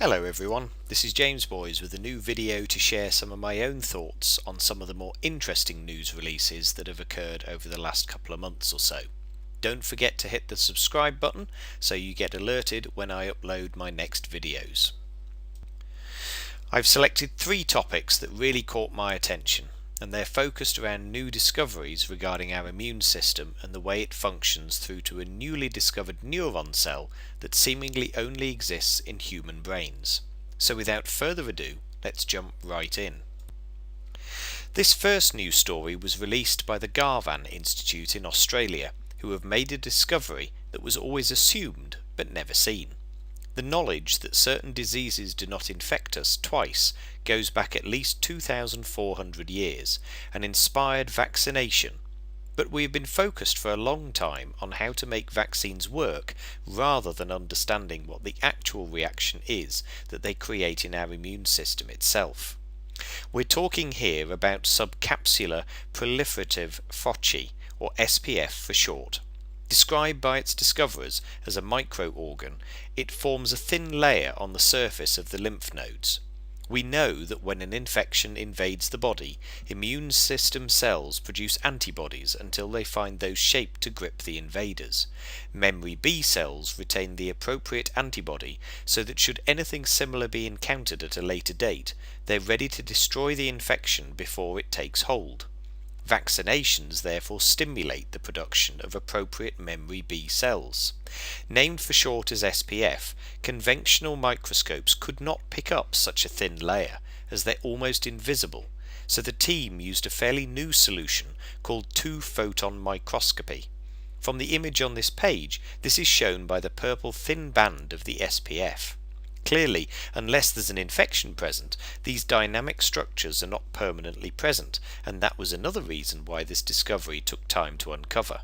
Hello everyone, this is James Boys with a new video to share some of my own thoughts on some of the more interesting news releases that have occurred over the last couple of months or so. Don't forget to hit the subscribe button so you get alerted when I upload my next videos. I've selected 3 topics that really caught my attention, and they're focused around new discoveries regarding our immune system and the way it functions through to a newly discovered neuron cell that seemingly only exists in human brains. So without further ado, let's jump right in. This first news story was released by the Garvan Institute in Australia, who have made a discovery that was always assumed but never seen. The knowledge that certain diseases do not infect us twice goes back at least 2,400 years and inspired vaccination, but we have been focused for a long time on how to make vaccines work rather than understanding what the actual reaction is that they create in our immune system itself. We're talking here about subcapsular proliferative foci, or SPF for short. Described by its discoverers as a microorgan, it forms a thin layer on the surface of the lymph nodes. We know that when an infection invades the body, immune system cells produce antibodies until they find those shaped to grip the invaders. Memory B cells retain the appropriate antibody so that should anything similar be encountered at a later date, they're ready to destroy the infection before it takes hold. Vaccinations therefore stimulate the production of appropriate memory B cells. Named for short as SPF, conventional microscopes could not pick up such a thin layer, as they're almost invisible, so the team used a fairly new solution called 2-photon microscopy. From the image on this page, this is shown by the purple thin band of the SPF. Clearly, unless there's an infection present, these dynamic structures are not permanently present, and that was another reason why this discovery took time to uncover.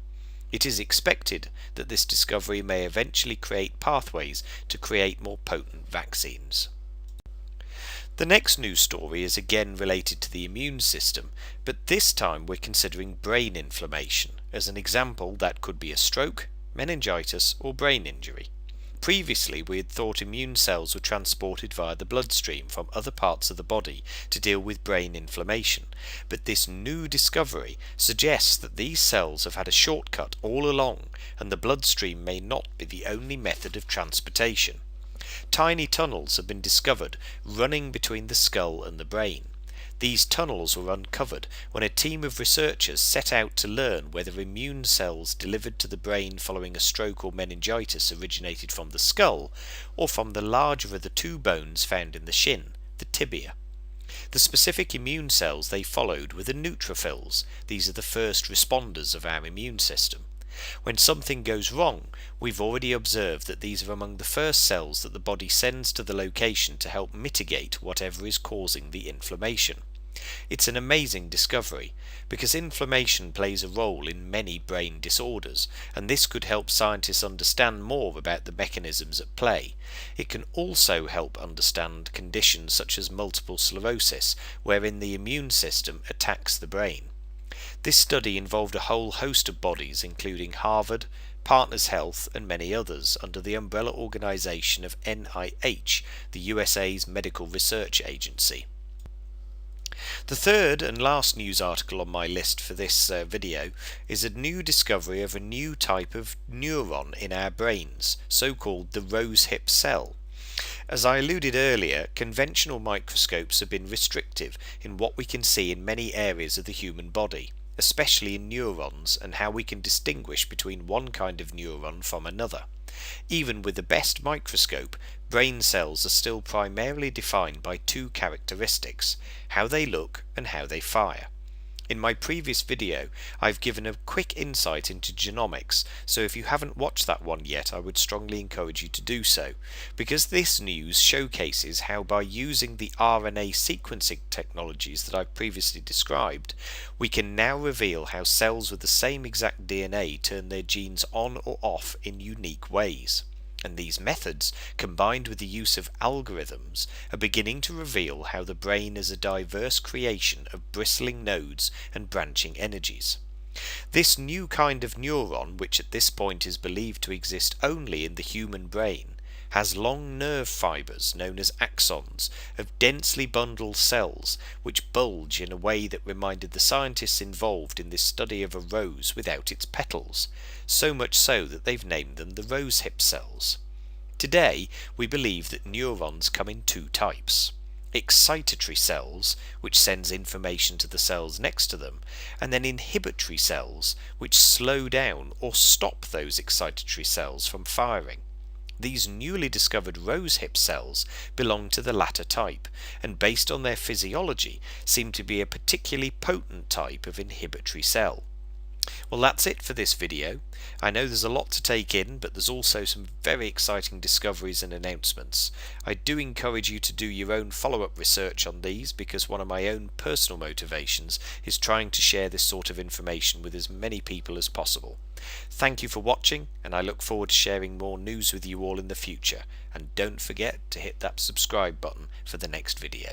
It is expected that this discovery may eventually create pathways to create more potent vaccines. The next news story is again related to the immune system, but this time we're considering brain inflammation. As an example, that could be a stroke, meningitis, or brain injury. Previously, we had thought immune cells were transported via the bloodstream from other parts of the body to deal with brain inflammation, but this new discovery suggests that these cells have had a shortcut all along, and the bloodstream may not be the only method of transportation. Tiny tunnels have been discovered running between the skull and the brain. These tunnels were uncovered when a team of researchers set out to learn whether immune cells delivered to the brain following a stroke or meningitis originated from the skull, or from the larger of the 2 bones found in the shin, the tibia. The specific immune cells they followed were the neutrophils. These are the first responders of our immune system. When something goes wrong, we've already observed that these are among the first cells that the body sends to the location to help mitigate whatever is causing the inflammation. It's an amazing discovery, because inflammation plays a role in many brain disorders, and this could help scientists understand more about the mechanisms at play. It can also help understand conditions such as multiple sclerosis, wherein the immune system attacks the brain. This study involved a whole host of bodies, including Harvard, Partners Health, and many others, under the umbrella organization of NIH, the USA's medical research agency. The third and last news article on my list for this video is a new discovery of a new type of neuron in our brains, so-called the rosehip cell. As I alluded earlier, conventional microscopes have been restrictive in what we can see in many areas of the human body, especially in neurons and how we can distinguish between one kind of neuron from another. Even with the best microscope, brain cells are still primarily defined by 2 characteristics: how they look and how they fire. In my previous video, I've given a quick insight into genomics, so if you haven't watched that one yet, I would strongly encourage you to do so, because this news showcases how by using the RNA sequencing technologies that I've previously described, we can now reveal how cells with the same exact DNA turn their genes on or off in unique ways. And these methods, combined with the use of algorithms, are beginning to reveal how the brain is a diverse creation of bristling nodes and branching energies. This new kind of neuron, which at this point is believed to exist only in the human brain, has long nerve fibres known as axons of densely bundled cells which bulge in a way that reminded the scientists involved in this study of a rose without its petals, so much so that they've named them the rosehip cells. Today, we believe that neurons come in two types: excitatory cells, which sends information to the cells next to them, and then inhibitory cells, which slow down or stop those excitatory cells from firing. These newly discovered rosehip cells belong to the latter type, and based on their physiology seem to be a particularly potent type of inhibitory cell. Well, that's it for this video. I know there's a lot to take in, but there's also some very exciting discoveries and announcements. I do encourage you to do your own follow-up research on these, because one of my own personal motivations is trying to share this sort of information with as many people as possible. Thank you for watching, and I look forward to sharing more news with you all in the future. And don't forget to hit that subscribe button for the next video.